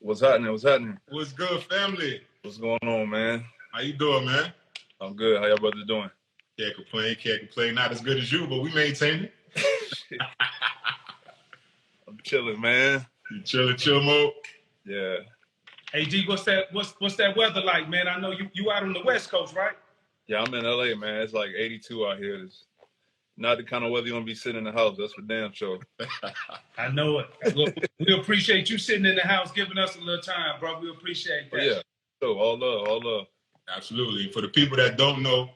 What's happening? What's happening? What's good, family? What's going on, man? How you doing, man? I'm good. How y'all brothers doing? Can't complain. Not as good as you, but we maintain it. I'm chilling, man. You chill mode? Yeah. Hey, D, what's that weather like, man? I know you out on the West Coast, right? Yeah, I'm in LA, man. It's like 82 out here. It's not the kind of weather you want to be sitting in the house. That's for damn sure. I know it. Look, we appreciate you sitting in the house, giving us a little time, bro. We appreciate that. Yeah. So all love. Absolutely. For the people that don't know,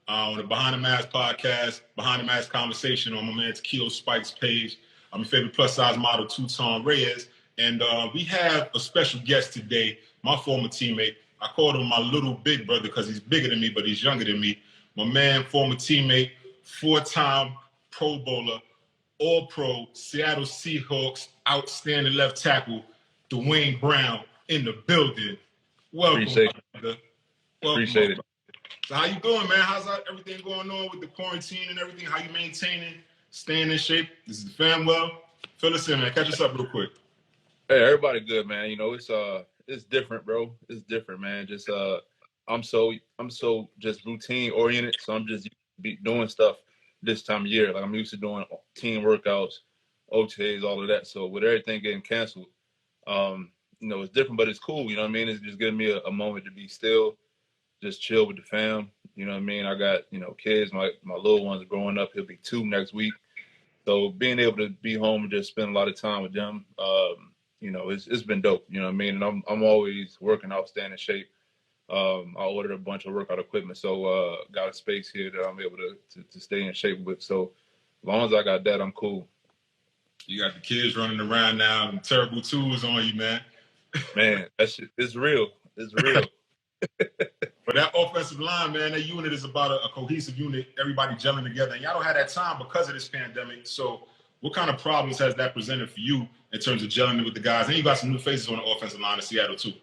on the Behind the Mask podcast, Behind the Mask conversation on my man Takeo Spikes page, I'm your favorite plus size model, Tutan, Reyes. And we have a special guest today, my former teammate. I called him my little big brother because he's bigger than me, but he's younger than me. My man, former teammate, 4-time Pro Bowler, All-Pro, Seattle Seahawks, outstanding left tackle, Duane Brown in the building. Welcome, Appreciate it. Appreciate it. So how you doing, man? How's everything going on with the quarantine and everything? How you maintaining, staying in shape? This is the fam well. Fill us in, man. Catch us up real quick. Hey, everybody good, man. You know, it's different, bro. It's different, man. Just I'm so just routine oriented, so I'm just doing stuff this time of year. Like I'm used to doing team workouts, OTAs, all of that. So with everything getting canceled, you know, it's different, but it's cool. You know what I mean? It's just giving me a moment to be still, just chill with the fam. You know what I mean? I got, you know, kids. My little one's growing up. He'll be 2 next week. So being able to be home and just spend a lot of time with them, you know, it's been dope. You know what I mean? And I'm always working out, staying in shape. I ordered a bunch of workout equipment, so got a space here that I'm able to stay in shape with. So as long as I got that, I'm cool. You got the kids running around now and terrible tools on you, man. Man, that shit is real. It's real. But that offensive line, man, that unit is about a cohesive unit, everybody gelling together. And y'all don't have that time because of this pandemic. So what kind of problems has that presented for you in terms of gelling with the guys? And you got some new faces on the offensive line in Seattle, too.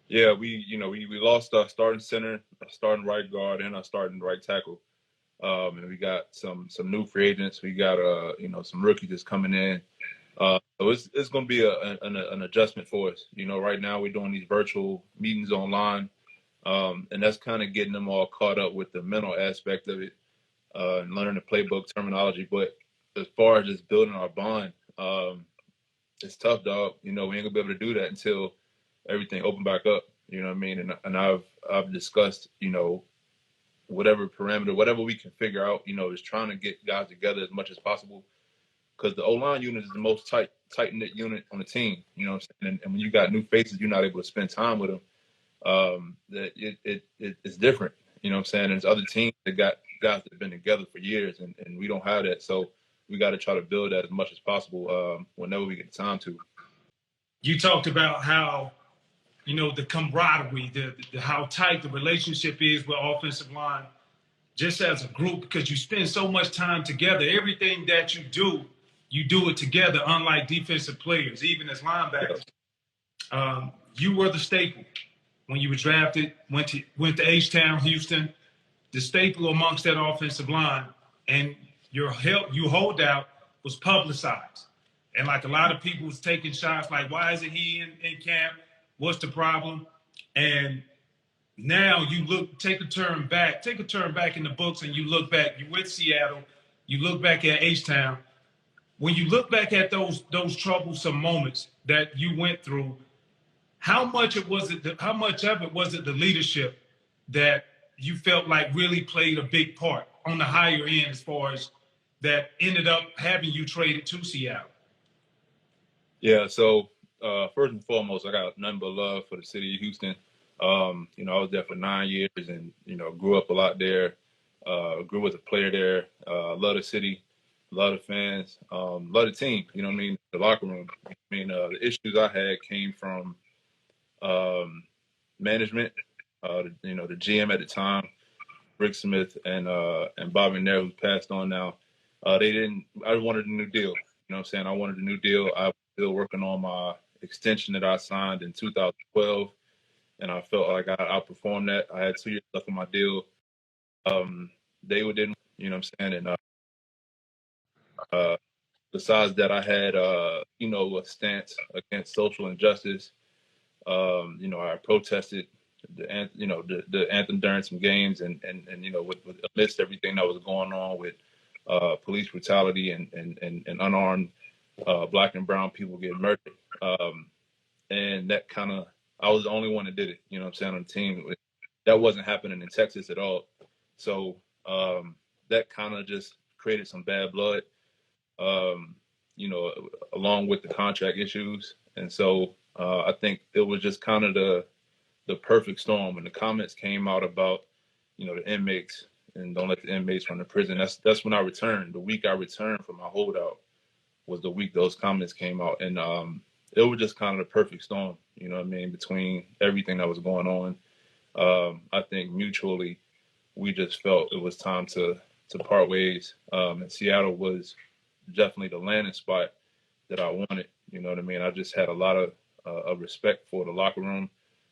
Yeah, we lost our starting center, our starting right guard, and our starting right tackle. And we got some new free agents. We got you know, some rookies that's coming in. So it's going to be an adjustment for us. You know, right now we're doing these virtual meetings online, and that's kind of getting them all caught up with the mental aspect of it and learning the playbook terminology. But as far as just building our bond, it's tough, dog. You know, we ain't gonna be able to do that until everything open back up. You know what I mean? And I've discussed, you know, whatever parameter, whatever we can figure out, you know, is trying to get guys together as much as possible. Because the O-line unit is the most tight-knit unit on the team. You know what I'm saying? And when you got new faces, you're not able to spend time with them. That it's different. You know what I'm saying? And there's other teams that got guys that have been together for years, and we don't have that. So we got to try to build that as much as possible whenever we get the time to. You talked about how, you know, the camaraderie, the how tight the relationship is with offensive line, just as a group, because you spend so much time together. Everything that you do it together, unlike defensive players, even as linebackers. You were the staple when you were drafted, went to H-Town, Houston, the staple amongst that offensive line, and your holdout was publicized. And like a lot of people was taking shots like, why isn't he in camp? What's the problem? And now you take a turn back in the books, and you look back, you're with Seattle, you look back at H-Town. When you look back at those troublesome moments that you went through, how much of it was it the leadership that you felt like really played a big part on the higher end, as far as that ended up having you traded to Seattle? Yeah, so first and foremost, I got nothing but love for the city of Houston. You know, I was there for 9 years and, you know, grew up a lot there, grew as a player there, love the city, love the fans, love the team, you know what I mean, the locker room. I mean, the issues I had came from management, you know, the GM at the time, Rick Smith and Bob McNair, who's passed on now. I wanted a new deal. You know what I'm saying? I wanted a new deal. I was still working on my extension that I signed in 2012, and I felt like I outperformed that. I had 2 years left on my deal. They didn't, you know what I'm saying? And besides that, I had, you know, a stance against social injustice. You know, I protested the anthem during some games, and you know, with amidst everything that was going on with police brutality and unarmed black and brown people getting murdered. And that kind of, I was the only one that did it, you know what I'm saying, on the team. That wasn't happening in Texas at all. So that kind of just created some bad blood, you know, along with the contract issues. And so I think it was just kind of the perfect storm when the comments came out about, you know, the inmates and don't let the inmates run the prison. That's when I returned. The week I returned from my holdout was the week those comments came out. And it was just kind of the perfect storm, you know what I mean, between everything that was going on. I think mutually we just felt it was time to part ways. And Seattle was definitely the landing spot that I wanted. You know what I mean? I just had a lot of respect for the locker room,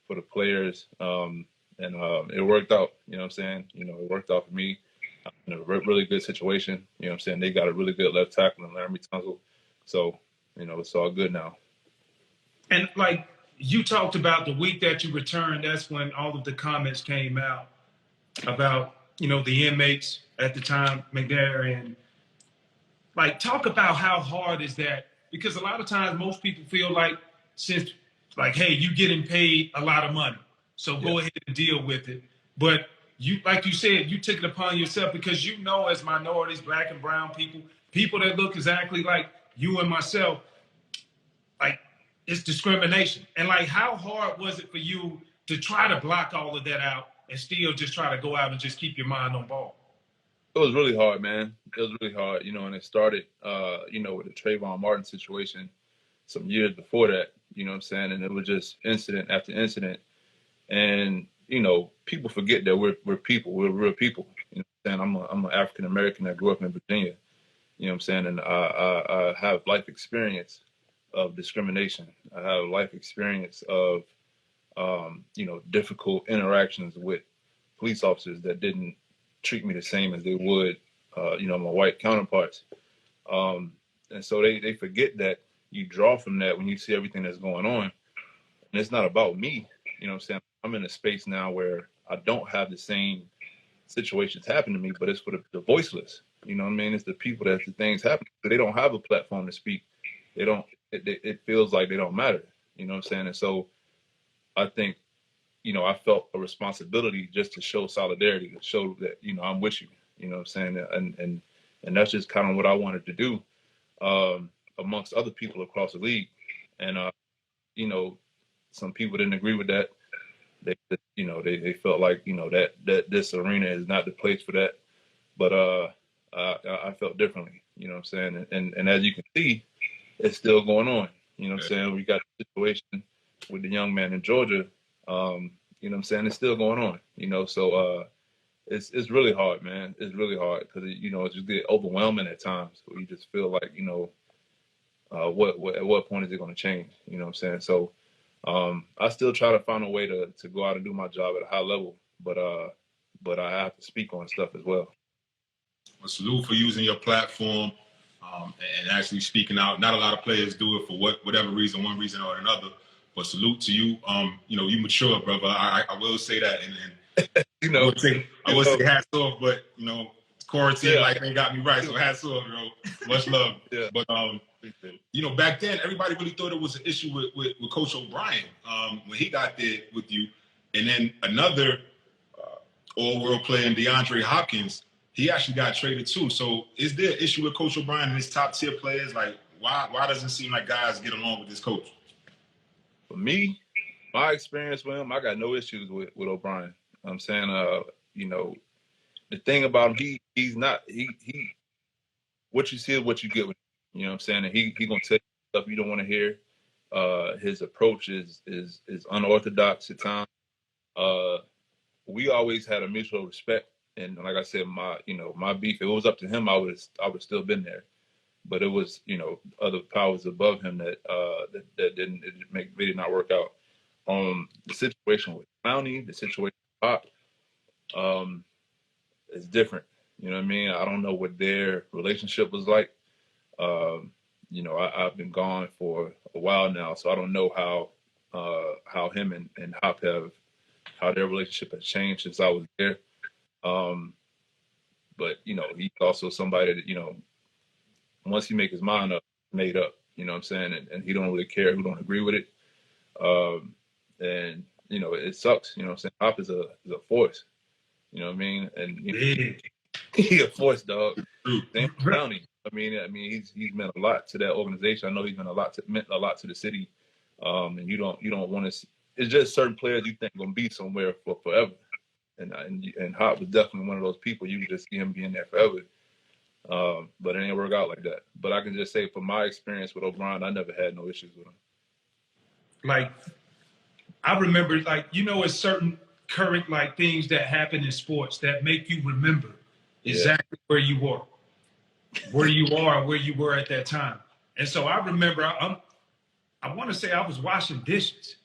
for the players, and it worked out. You know what I'm saying? You know, it worked out for me. I'm in a really good situation. You know what I'm saying? They got a really good left tackle in Laramie Tunsil. So, you know, it's all good now. And like you talked about the week that you returned, that's when all of the comments came out about, you know, the inmates at the time, McNair, and like talk about how hard is that? Because a lot of times most people feel like since like, hey, you getting paid a lot of money, so go ahead and deal with it. But you, like you said, you took it upon yourself because you know, as minorities, black and brown people that look exactly like you and myself, like it's discrimination. And like, how hard was it for you to try to block all of that out and still just try to go out and just keep your mind on ball? It was really hard, man. It was really hard, you know, and it started, you know, with the Trayvon Martin situation some years before that, you know what I'm saying? And it was just incident after incident. And, you know, people forget that we're people, we're real people. You know what I'm saying? I'm an African American that grew up in Virginia, you know what I'm saying? And I have life experience of discrimination. I have life experience of, you know, difficult interactions with police officers that didn't treat me the same as they would, you know, my white counterparts. And so they forget that you draw from that when you see everything that's going on. And it's not about me, you know what I'm saying? I'm in a space now where I don't have the same situations happen to me, but it's for the voiceless. You know what I mean? It's the people that the things happen. They don't have a platform to speak. They don't, it feels like they don't matter. You know what I'm saying? And so I think, you know, I felt a responsibility just to show solidarity, to show that, you know, I'm with you, you know what I'm saying? And that's just kind of what I wanted to do, amongst other people across the league. And, you know, some people didn't agree with that. They, you know, they felt like, you know, that this arena is not the place for that. But I felt differently, you know what I'm saying? And as you can see, it's still going on. You know what I'm saying? We got a situation with the young man in Georgia. You know what I'm saying? It's still going on, you know? So it's really hard, man. It's really hard because, you know, it's just get overwhelming at times. You just feel like, you know, at what point is it going to change? You know what I'm saying? So I still try to find a way to go out and do my job at a high level, but I have to speak on stuff as well. Well, salute for using your platform and actually speaking out. Not a lot of players do it for whatever reason, one reason or another. But salute to you. You know, you mature, brother. I will say that, and You know, I will say hats off. But you know, quarantine life ain't got me right, so hats off, bro. Much love. But you know, back then everybody really thought it was an issue with Coach O'Brien when he got there with you, and then another all-world player in DeAndre Hopkins. He actually got traded too. So is there an issue with Coach O'Brien and his top tier players? Like, why doesn't it seem like guys get along with this coach? For me, my experience with him, I got no issues with O'Brien. I'm saying, you know, the thing about him, he's not he what you see is what you get with him. You know what I'm saying? And he gonna tell you stuff you don't want to hear. His approach is unorthodox at times. We always had a mutual respect. And like I said, my beef, if it was up to him, I would still been there. But it was, you know, other powers above him that did not work out. The situation with County, the situation with Pop, is different. You know what I mean? I don't know what their relationship was like. You know, I've been gone for a while now, so I don't know how how him and Hop how their relationship has changed since I was there. But he's also somebody that once he make his mind up, made up. You know what I'm saying? And he don't really care who don't agree with it. And it sucks. You know what I'm saying? Hop is a force. You know what I mean? And he a force, dog. Same with Stanley. I mean, he's meant a lot to that organization. I know he's meant a lot to the city. And you don't want to. It's just certain players you think gonna be somewhere for forever. And Hop was definitely one of those people. You could just see him being there forever. But it didn't work out like that. But I can just say, from my experience with O'Brien, I never had no issues with him. Like, I remember, like, it's certain current things that happen in sports that make you remember exactly where you were, where you are, where you were at that time. And so I remember, I want to say I was washing dishes,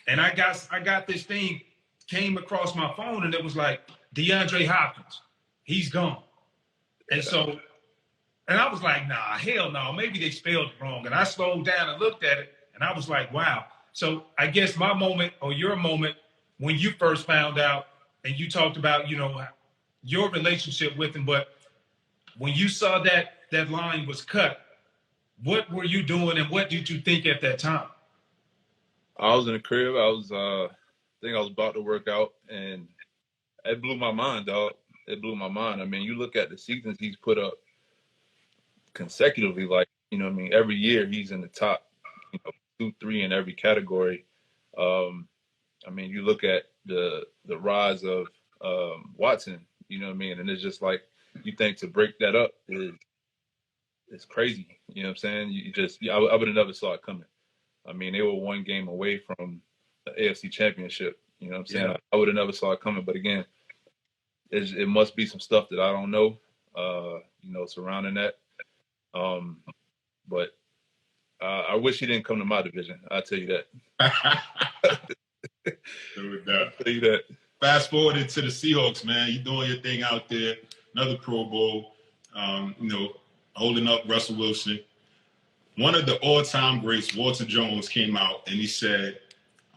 and I got this thing came across my phone, and it was like, DeAndre Hopkins, he's gone. And so, and I was like, nah, hell no, maybe they spelled it wrong. And I slowed down and looked at it, and I was like, wow. So I guess my moment, or your moment, when you first found out and you talked about, your relationship with him, but when you saw that line was cut, what were you doing and what did you think at that time? I was in the crib. I think I was about to work out, and it blew my mind, dog. It blew my mind. I mean, you look at the seasons he's put up consecutively, every year he's in the top, 2, 3 in every category. I mean, you look at the rise of Watson, and it's just like, you think to break that up is crazy. You know what I'm saying? I would have never saw it coming. I mean, they were one game away from the AFC Championship. You know what I'm saying? Yeah. I would have never saw it coming. But again, it must be some stuff that I don't know, surrounding that. But I wish he didn't come to my division. I'll tell you that. I'll tell you that. Fast forward into the Seahawks, man. You doing your thing out there. Another Pro Bowl. Holding up Russell Wilson. One of the all-time greats, Walter Jones, came out and he said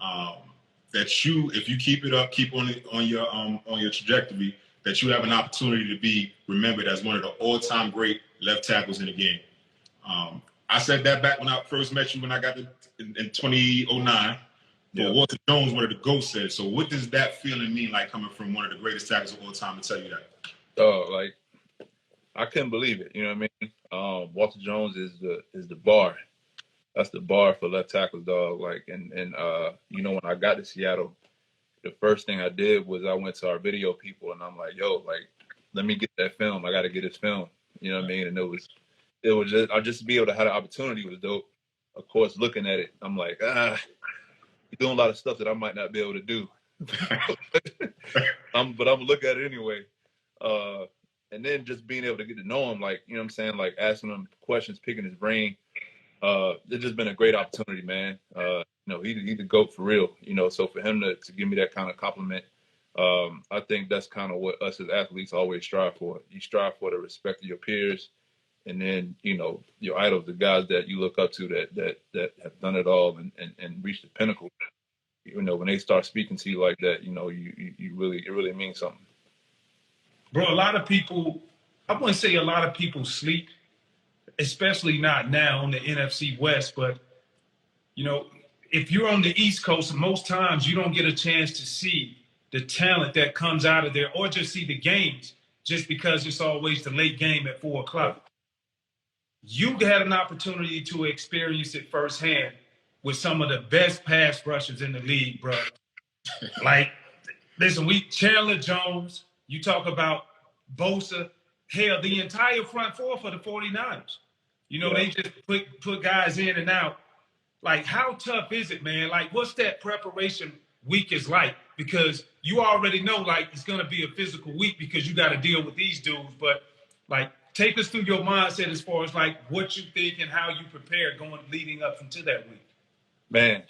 that if you keep it up, keep on your trajectory, that you have an opportunity to be remembered as one of the all-time great left tackles in the game. I said that back when I first met you when I got in 2009. But Walter Jones, one of the GOATs, said. So what does that feeling mean, like coming from one of the greatest tackles of all time, to tell you that? I couldn't believe it. You know what I mean? Walter Jones is the bar. That's the bar for left tackles, dog. When I got to Seattle, the first thing I did was I went to our video people and I'm like, yo, let me get that film. I got to get this film. You know what I mean? And it was just to be able to have the opportunity was dope. Of course, looking at it, I'm like, you're doing a lot of stuff that I might not be able to do. But I'm gonna look at it anyway. And then just being able to get to know him, asking him questions, picking his brain. It's just been a great opportunity, man. He's the GOAT for real. So for him to give me that kind of compliment, I think that's kind of what us as athletes always strive for. You strive for the respect of your peers, and then your idols, the guys that you look up to that have done it all and reached the pinnacle. When they start speaking to you like that, it really means something. Bro, a lot of people, I wouldn't say a lot of people sleep, especially not now on the NFC West, but, if you're on the East Coast, most times you don't get a chance to see the talent that comes out of there or just see the games just because it's always the late game at 4 o'clock. You had an opportunity to experience it firsthand with some of the best pass rushers in the league, bro. Listen, Chandler Jones, you talk about Bosa, hell, the entire front four for the 49ers. They just put guys in and out. How tough is it, man? What's that preparation week is like? Because you already know, it's going to be a physical week because you got to deal with these dudes. But, take us through your mindset as far as, what you think and how you prepare leading up into that week. Man,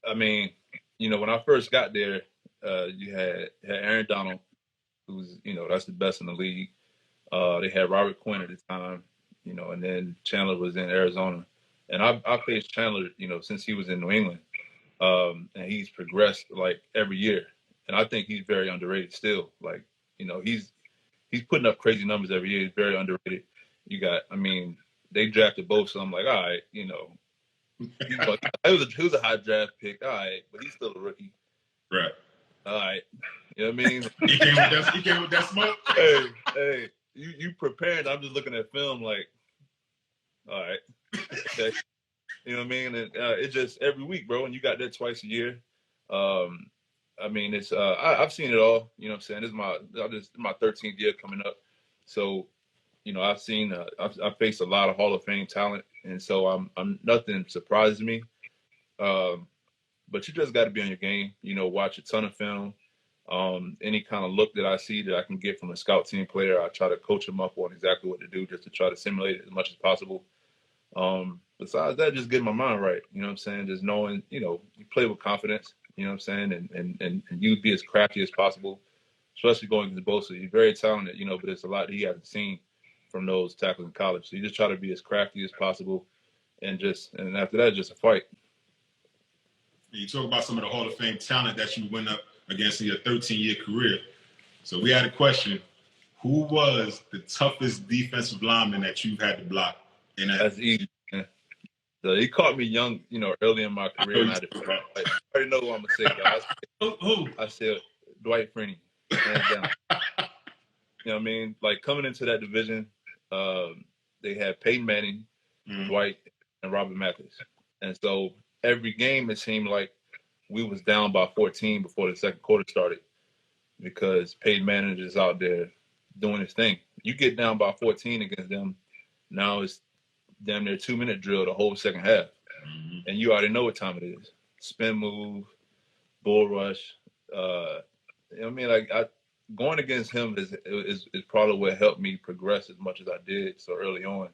I mean, when I first got there, you had Aaron Donald, who's, that's the best in the league. They had Robert Quinn at the time, and then Chandler was in Arizona. And I faced Chandler, since he was in New England. And he's progressed like every year. And I think he's very underrated still. Like, you know, he's putting up crazy numbers every year. He's very underrated. You got, I mean, they drafted both, so I'm like, all right, you know, he was a high draft pick, all right, but he's still a rookie. Right. All right. You know what I mean? He came with that smoke. Hey, you prepared. I'm just looking at film like, all right. Okay. You know what I mean? And it's just every week, bro, and you got that twice a year. I mean, it's I've seen it all. You know what I'm saying? This is my 13th year coming up. So, you know, I've faced a lot of Hall of Fame talent, and so I'm nothing surprises me. But you just got to be on your game. You know, watch a ton of film. Any kind of look that I see that I can get from a scout team player, I try to coach them up on exactly what to do, just to try to simulate it as much as possible. Besides that, just getting my mind right. You know what I'm saying? Just knowing, you know, you play with confidence. You know what I'm saying? And you be as crafty as possible, especially going against Bosa. He's very talented, you know, but it's a lot that he hasn't seen from those tackles in college. So you just try to be as crafty as possible, and after that, just a fight. You talk about some of the Hall of Fame talent that you went up against in your 13-year career. So we had a question: who was the toughest defensive lineman that you've had to block? That's easy. So he caught me young, you know, early in my career. And I already know who I'm gonna say. I said Dwight Freeney, hands down. You know what I mean? Like coming into that division, they had Peyton Manning, Dwight, and Robert Mathis, and so every game it seemed like we was down by 14 before the second quarter started because Peyton Manning is out there doing his thing. You get down by 14 against them, now it's damn near 2-minute drill the whole second half. And you already know what time it is. Spin move, bull rush. You know what I mean? Like going against him is probably what helped me progress as much as I did so early on,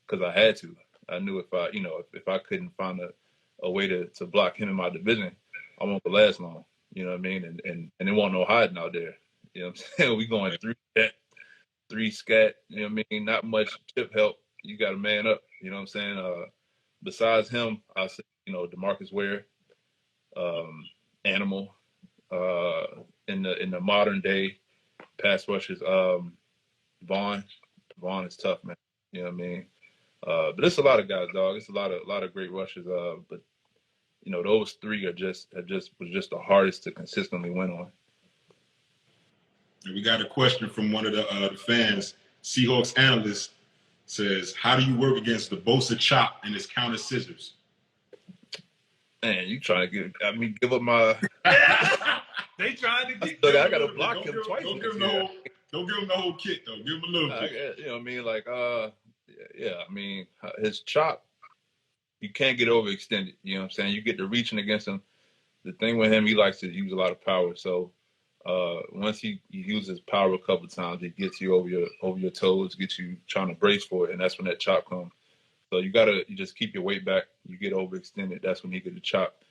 because I had to. I knew if I couldn't find a way to block him in my division, I won't last long. You know what I mean? And there wasn't no hiding out there. You know what I'm saying? We going three scat. You know what I mean? Not much chip help. You got to man up. You know what I'm saying? Besides him, I say, you know, DeMarcus Ware, Animal, in the modern day pass rushers, Vaughn. Vaughn is tough, man. You know what I mean? But it's a lot of guys, dog. It's a lot of great rushers. But you know, those three was just the hardest to consistently win on. And we got a question from one of the fans. Seahawks analyst says, "How do you work against the Bosa chop and his counter scissors?" Man, you trying to give up my? They trying to get. Look, I gotta block him twice. Don't give him the whole kit though. Give him a little bit. You know what I mean? Like, yeah. I mean, his chop, you can't get overextended. You know what I'm saying? You get to reaching against him. The thing with him, he likes to use a lot of power. So once he uses power a couple of times, it gets you over your toes, gets you trying to brace for it, and that's when that chop comes. So you just keep your weight back. You get overextended, that's when he get the chop,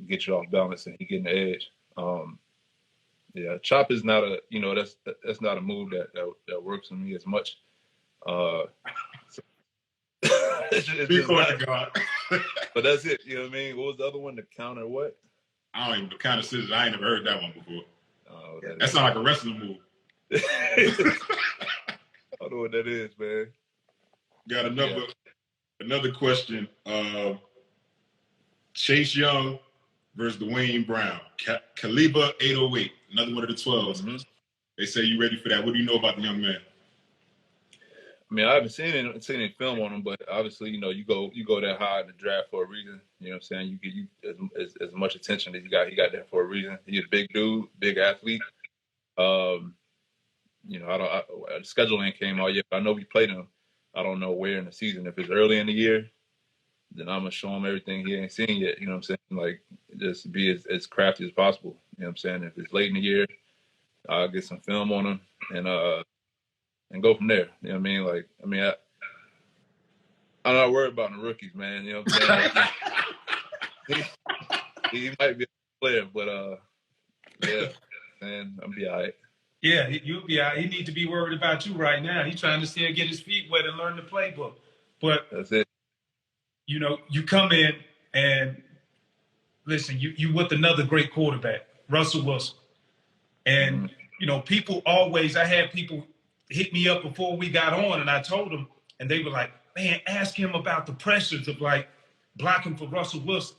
get you off balance, and he getting the edge. Yeah, chop is not that's not a move that works for me as much. It's not, but that's it. You know what I mean? What was the other one? The counter what? I don't even the counter scissors. I ain't never heard that one before. That sounds like a wrestling move. I don't know what that is, man. Got another question. Chase Young versus Duane Brown. Caliber 808. Another one of the 12s. Mm-hmm. They say you ready for that. What do you know about the young man? I mean, I haven't seen any film on him, but obviously, you know, you go that high in the draft for a reason. You know what I'm saying? You get as much attention as he got there for a reason. He's a big dude, big athlete. You know, scheduling came out yet, but I know we played him. I don't know where in the season. If it's early in the year, then I'm gonna show him everything he ain't seen yet. You know what I'm saying? Like, just be as crafty as possible. You know what I'm saying? If it's late in the year, I'll get some film on him and go from there. You know what I mean? Like, I mean, I'm not worried about the rookies, man. You know what I'm saying? he might be a player, but yeah, man, I'll be all right. Yeah, you'll be all right. He need to be worried about you right now. He's trying to still get his feet wet and learn the playbook. But that's it. You know, you come in and listen, you with another great quarterback, Russell Wilson. And, people always, I had people hit me up before we got on, and I told them, and they were like, man, ask him about the pressures of, like, blocking for Russell Wilson.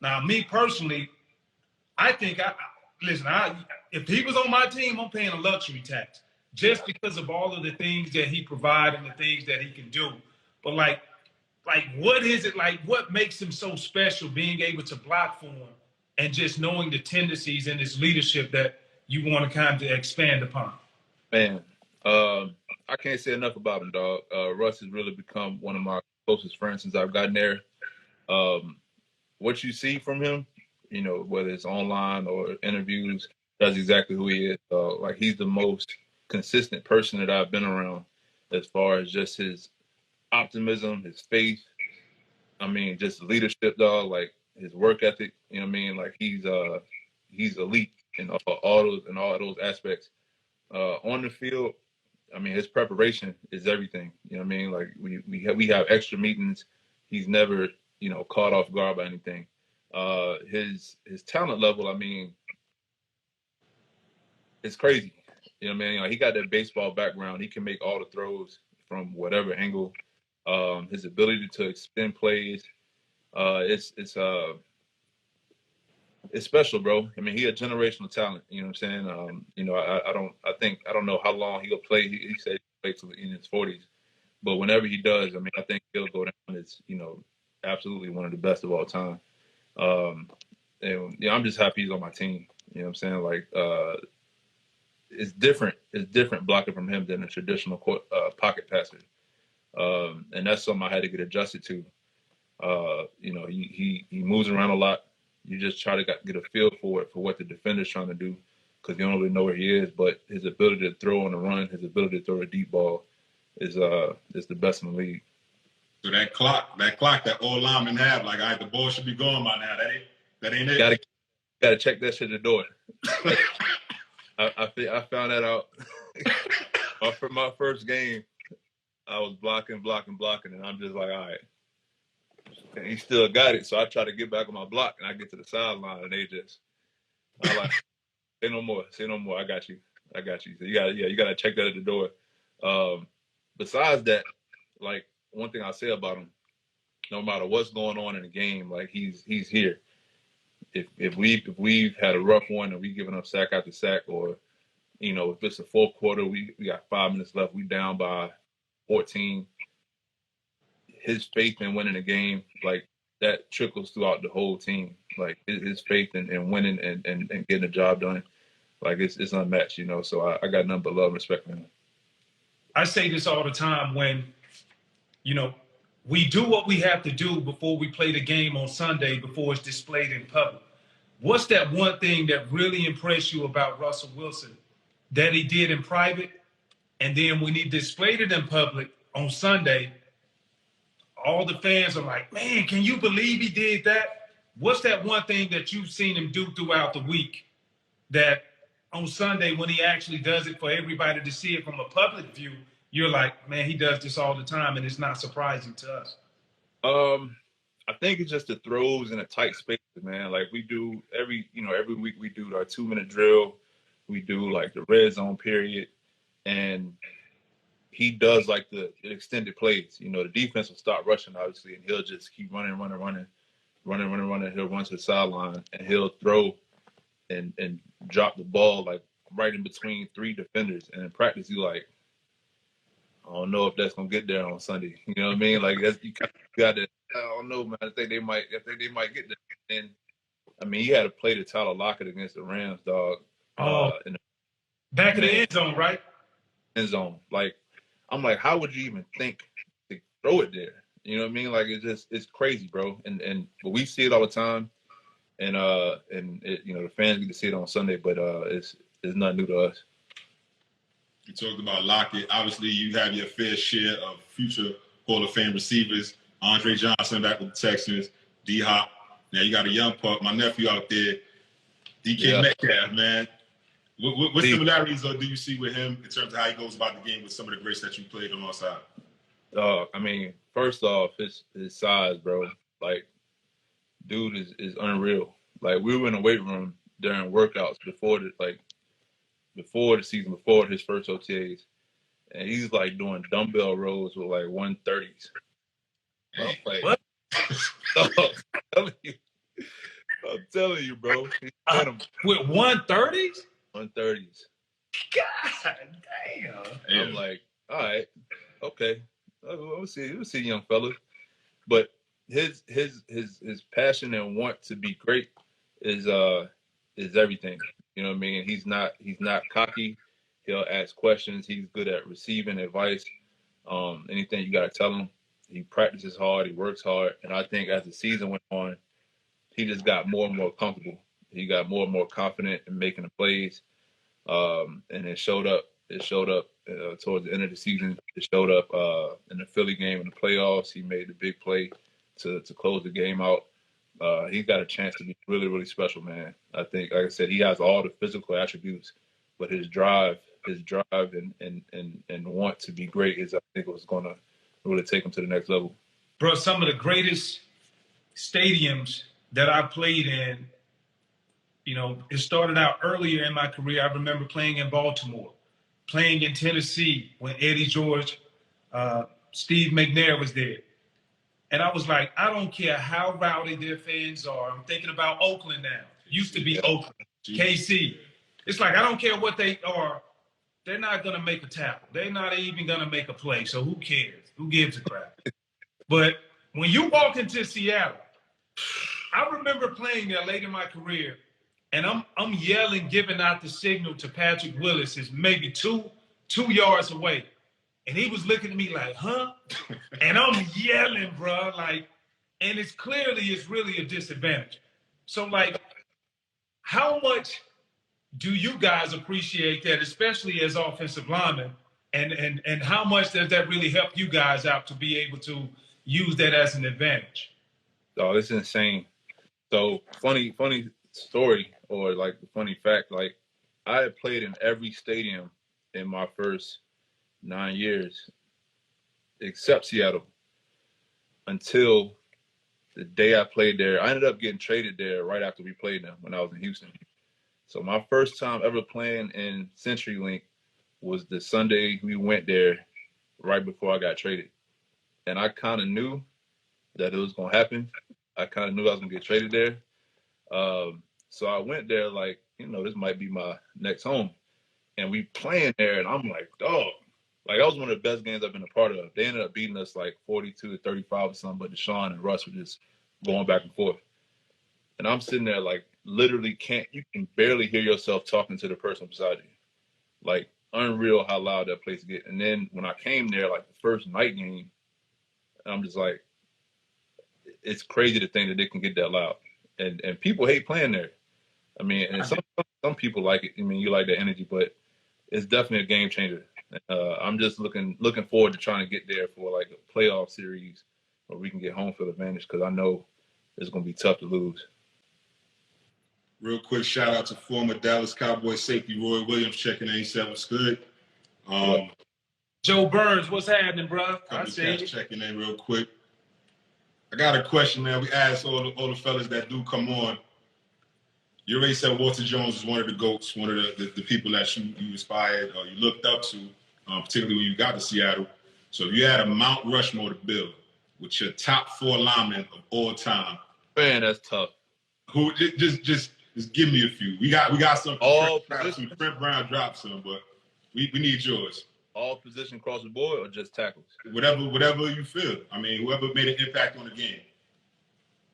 Now, me personally, I think, if he was on my team, I'm paying a luxury tax just because of all of the things that he provides and the things that he can do. But, like, what is it, like, what makes him so special, being able to block for him and just knowing the tendencies and his leadership that you want to kind of expand upon? Man, I can't say enough about him, dog. Russ has really become one of my closest friends since I've gotten there. What you see from him, whether it's online or interviews, that's exactly who he is. Like, he's the most consistent person that I've been around as far as just his optimism, his faith. I mean, just leadership, dog. Like, his work ethic. You know what I mean? Like, he's elite in all those aspects. On the field, I mean, his preparation is everything. You know what I mean? Like, we have extra meetings. He's never, caught off guard by anything. His talent level, I mean, it's crazy. You know what I mean? Like, he got that baseball background. He can make all the throws from whatever angle. His ability to extend plays, it's special, bro. I mean, he a generational talent. You know what I'm saying? I don't know how long he'll play. He said he'll play till in his 40s, but whenever he does, I mean, I think he'll go down as, absolutely one of the best of all time. And I'm just happy he's on my team. You know what I'm saying? Like, it's different. It's different blocking from him than a traditional pocket passer. And that's something I had to get adjusted to. He moves around a lot. You just try to get a feel for what the defender's trying to do, because you don't really know where he is. But his ability to throw on the run, his ability to throw a deep ball is the best in the league. So that clock that old lineman have, like, all right, the ball should be going by now. That ain't it. Gotta check that shit at the door. I found that out for my first game. I was blocking, and I'm just like, all right. And he still got it, so I try to get back on my block, and I get to the sideline, and I like, say no more. I got you. So you gotta check that at the door. Besides that, like, one thing I say about him, no matter what's going on in the game, like, he's here. If we've had a rough one and we giving up sack after sack, or if it's the fourth quarter, we got 5 minutes left, we down by 14. His faith in winning the game, like, that trickles throughout the whole team. Like, his faith in winning and getting the job done, like, it's unmatched. So I got nothing but love and respect for him. I say this all the time when, we do what we have to do before we play the game on Sunday, before it's displayed in public. What's that one thing that really impressed you about Russell Wilson that he did in private, and then when he displayed it in public on Sunday, all the fans are like, man, can you believe he did that? What's that one thing that you've seen him do throughout the week that on Sunday, when he actually does it for everybody to see it from a public view, you're like, man, he does this all the time, and it's not surprising to us? I think it's just the throws in a tight space, man. Like, we do every week we do our 2-minute drill. We do, like, the red zone period, and he does, like, the extended plays. The defense will stop rushing, obviously, and he'll just keep running. He'll run to the sideline, and he'll throw and drop the ball, like, right in between 3 defenders. And in practice, you like, I don't know if that's gonna get there on Sunday. You know what I mean? Like, that's, you got to. I don't know, man. I think they might get there. And I mean, he had to play to Tyler Lockett against the Rams, dog. In the end zone, right? End zone. Like, I'm like, how would you even think to throw it there? You know what I mean? Like, it's crazy, bro. But we see it all the time, and the fans get to see it on Sunday, but it's nothing new to us. You talked about Lockett. Obviously, you have your fair share of future Hall of Fame receivers. Andre Johnson back with the Texans, D-Hop. Now you got a young pup, my nephew out there, DK Metcalf, man. What similarities do you see with him in terms of how he goes about the game with some of the greats that you played alongside? I mean, first off, his size, bro. Like, dude is unreal. Like, we were in the weight room during workouts before the season, before his first OTAs, and he's like doing dumbbell rows with like 130s. I'm like, What? I'm telling you, bro. He's him. With 130s? 130s. God damn. I'm like, all right, okay. We'll see, young fella. But his passion and want to be great is everything. You know what I mean? He's not cocky. He'll ask questions. He's good at receiving advice. Anything you gotta tell him. He practices hard. He works hard. And I think as the season went on, he just got more and more comfortable. He got more and more confident in making the plays. And it showed up. Towards the end of the season. It showed up in the Philly game in the playoffs. He made the big play to close the game out. He's got a chance to be really, really special, man. I think, like I said, he has all the physical attributes, but his drive and want to be great is, I think, what's going to really take him to the next level. Bro, some of the greatest stadiums that I played in, you know, it started out earlier in my career. I remember playing in Baltimore, playing in Tennessee when Eddie George, Steve McNair was there. And I was like, I don't care how rowdy their fans are. I'm thinking about Oakland now. Used to be Oakland, KC. It's like, I don't care what they are. They're not going to make a tackle. They're not even going to make a play. So who cares? Who gives a crap? But when you walk into Seattle, I remember playing there late in my career, and I'm yelling, giving out the signal to Patrick Willis is maybe two yards away. And he was looking at me like, huh? And I'm yelling, bro, like, and it's really a disadvantage. So, like, how much do you guys appreciate that, especially as offensive linemen? And how much does that really help you guys out to be able to use that as an advantage? Oh, it's insane. So funny story, or like the funny fact, like, I had played in every stadium in my first 9 years except Seattle until the day I played there. I ended up getting traded there right after we played them when I was in Houston. So my first time ever playing in CenturyLink was the Sunday we went there right before I got traded. And I kind of knew that it was going to happen. I kind of knew I was going to get traded there. So I went there like, this might be my next home. And we playing there, and I'm like, dog. Like, that was one of the best games I've been a part of. They ended up beating us like 42-35 or something, but Deshaun and Russ were just going back and forth. And I'm sitting there like, literally you can barely hear yourself talking to the person beside you. Like, unreal how loud that place gets. And then when I came there, like the first night game, I'm just like, it's crazy to think that it can get that loud. And people hate playing there. I mean, and some people like it. I mean, you like that energy, but it's definitely a game changer. I'm just looking forward to trying to get there for like a playoff series where we can get home field advantage, because I know it's going to be tough to lose. Real quick shout out to former Dallas Cowboys safety Roy Williams checking in. He said what's good. Joe Burns, what's happening, bro? I see you checking in real quick. I got a question, man. We asked all the fellas that do come on. You already said Walter Jones is one of the GOATs, one of the people that you inspired or you looked up to, particularly when you got to Seattle. So if you had a Mount Rushmore to build with your top 4 linemen of all time. Man, that's tough. Who just give me a few. We got some. Trent Brown dropped some, but we need yours. All position across the board, or just tackles? Whatever you feel. I mean, whoever made an impact on the game.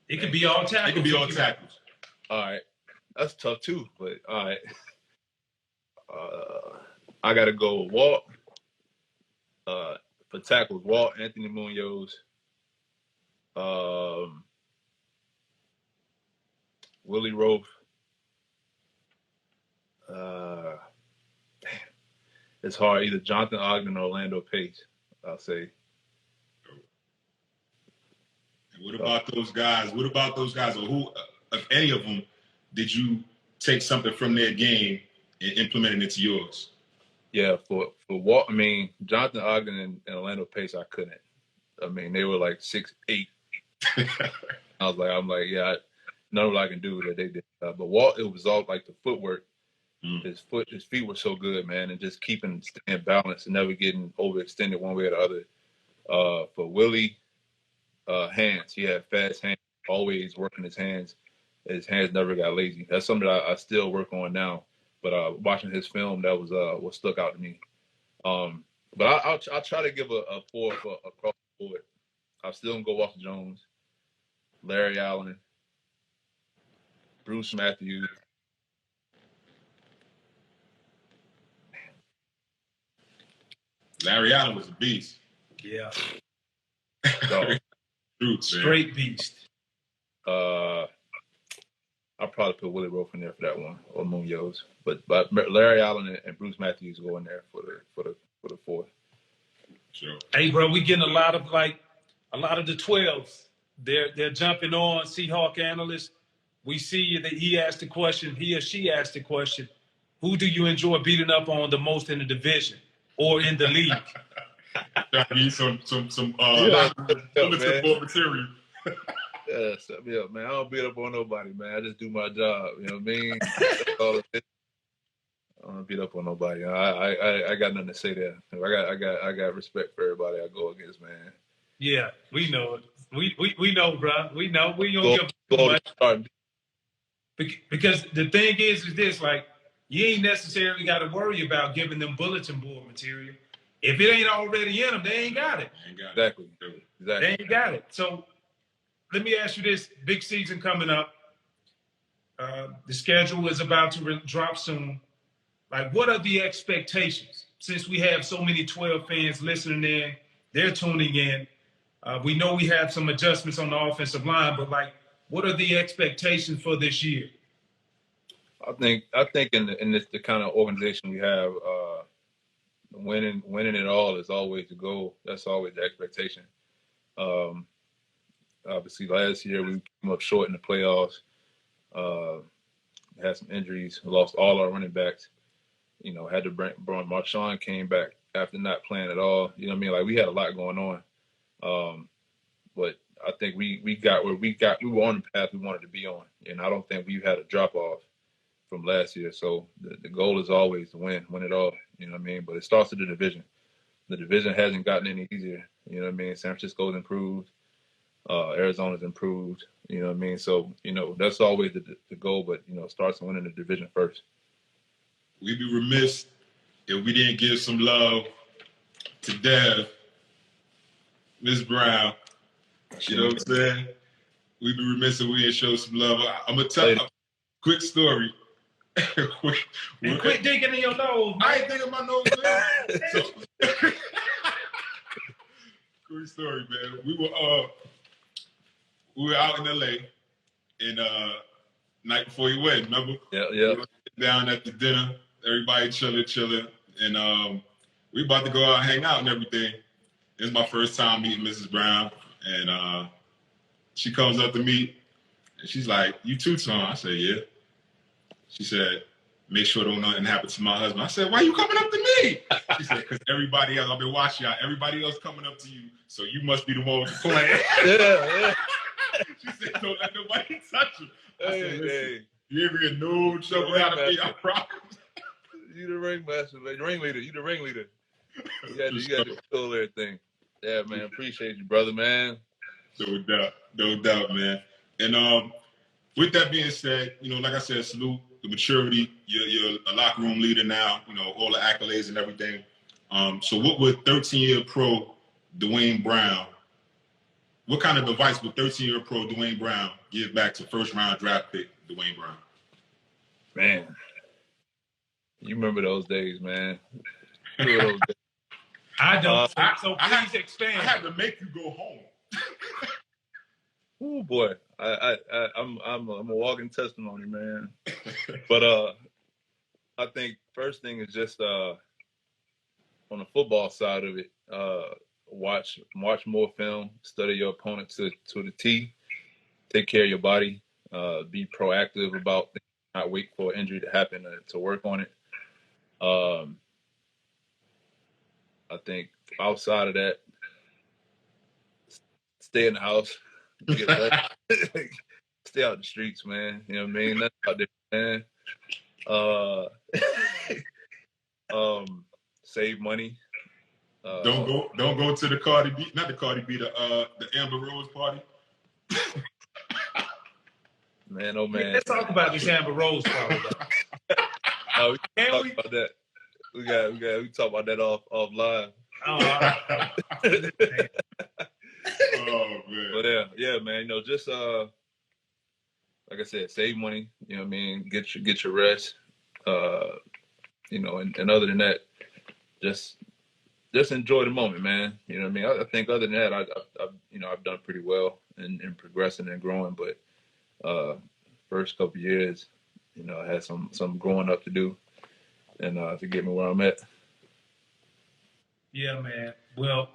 It could be all tackles. It could be all tackles. All right. That's tough too, but all right. I got to go with Walt. For tackles, Walt, Anthony Munoz, Willie Roaf. It's hard. Either Jonathan Ogden or Orlando Pace, I'll say. And what about those guys? Or who, of any of them, did you take something from their game and implement it into yours? Yeah, for Walt, I mean, Jonathan Ogden and Orlando Pace, I couldn't. I mean, they were like 6'8". I'm like, yeah, none of what I can do that they did. But Walt, it was all like the footwork. His feet were so good, man, and just staying balanced and never getting overextended one way or the other. For Willie, hands, he had fast hands, always working his hands. His hands never got lazy. That's something that I still work on now. But watching his film, that was what stuck out to me. But I'll try to give a 4 for across the board. I'll still go Walter Jones, Larry Allen, Bruce Matthews. Larry Allen was a beast. Yeah. Straight beast. I'll probably put Willie Rofe in there for that one, or Munoz. But Larry Allen and Bruce Matthews go in there for the 4th. Sure. Hey, bro, we getting a lot of the 12s. They're jumping on Seahawk analysts. We see that he asked the question, he or she asked the question, who do you enjoy beating up on the most in the division or in the league? Trying to need some bulletin board material. Yeah, set me up, man. I don't beat up on nobody, man. I just do my job. You know what I mean? I don't beat up on nobody. I got nothing to say there. I got respect for everybody I go against, man. Yeah, we know it. We know, bro. We know. We don't give much. Because the thing is this, like, you ain't necessarily got to worry about giving them bulletin board material. If it ain't already in them, they ain't got it. Exactly. They ain't got it. So let me ask you this. Big season coming up. The schedule is about to drop soon. Like, what are the expectations? Since we have so many 12 fans listening in, they're tuning in. We know we have some adjustments on the offensive line, but, like, what are the expectations for this year? I think in the kind of organization we have, winning it all is always the goal. That's always the expectation. Obviously, last year we came up short in the playoffs. Had some injuries, lost all our running backs. You know, had to bring Marshawn came back after not playing at all. You know what I mean? Like, we had a lot going on. But I think we were on the path we wanted to be on. And I don't think we've had a drop off from last year. So the goal is always to win it all. You know what I mean? But it starts with the division. The division hasn't gotten any easier. You know what I mean? San Francisco's improved. Arizona's improved. You know what I mean? So, you know, that's always the goal, but, you know, it starts winning the division first. We'd be remiss if we didn't give some love to Dev, Miss Brown. You know what I'm saying? We'd be remiss if we didn't show some love. I'm going to tell you a quick story. Quit digging in your nose. I ain't digging my nose, man. Quick story, man. We were out in LA and night before you went, remember? Yeah. We were down at the dinner, everybody chilling, and we about to go out and hang out and everything. This is my first time meeting Mrs. Brown, and she comes up to me and she's like, "You Tutan?" I said, "Yeah." She said, "Make sure don't nothing happen to my husband." I said, "Why you coming up to me?" She said, "Because everybody else, I've been watching y'all, everybody else coming up to you, so you must be the one with the plan." Yeah. She said, "Don't let nobody touch you." I said, Hey. You ever get no trouble out of me, I promise. You the ringmaster, man. Ringleader. You the ringleader. You got to control everything. Yeah, man. Appreciate you, brother, man. No doubt, man. And with that being said, you know, like I said, salute the maturity. You're a locker room leader now. You know, all the accolades and everything. So what would 13-year pro Duane Brown? What kind of advice would 13-year pro Duane Brown give back to first-round draft pick Duane Brown? Man, you remember those days, man. Those days. I don't. So please expand. I had to make you go home. Oh boy, I'm a walking testimony, man. But I think first thing is just on the football side of it, watch more film, study your opponent to the T, take care of your body, be proactive about things, not wait for an injury to happen to work on it. I think outside of that, stay in the house. Get blessed. Stay out the streets, man. You know what I mean? Nothing out there, man. Save money. Don't go to the Cardi B, not the Cardi B, the Amber Rose party. Man, oh man. Yeah, let's talk about this Amber Rose party. We can talk about that. We talk about that off live. Oh, man. Oh man. But yeah, man. You know, just like I said, save money. You know what I mean? Get your rest. You know, and other than that, just enjoy the moment, man. You know what I mean? I think other than that, I've done pretty well in progressing and growing. But first couple years, you know, I had some growing up to do, and to get me where I'm at. Yeah, man. Well,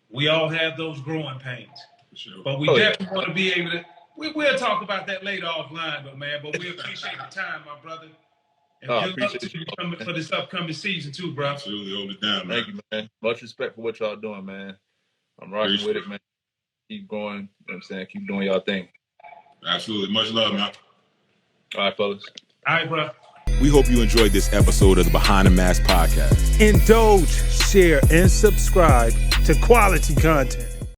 we all have those growing pains, Sure. but we definitely want to be able to. We'll talk about that later offline, but man, we appreciate the time, my brother. And good luck to you coming for this upcoming season too, bro. Absolutely, hold it down, man. Thank you, man. Much respect for what y'all doing, man. I'm rocking with it, man. Keep going. You know what I'm saying? Keep doing y'all thing. Absolutely. Much love, man. All right, fellas. All right, bro. We hope you enjoyed this episode of the Behind the Mask podcast. Indulge, share, and subscribe to quality content.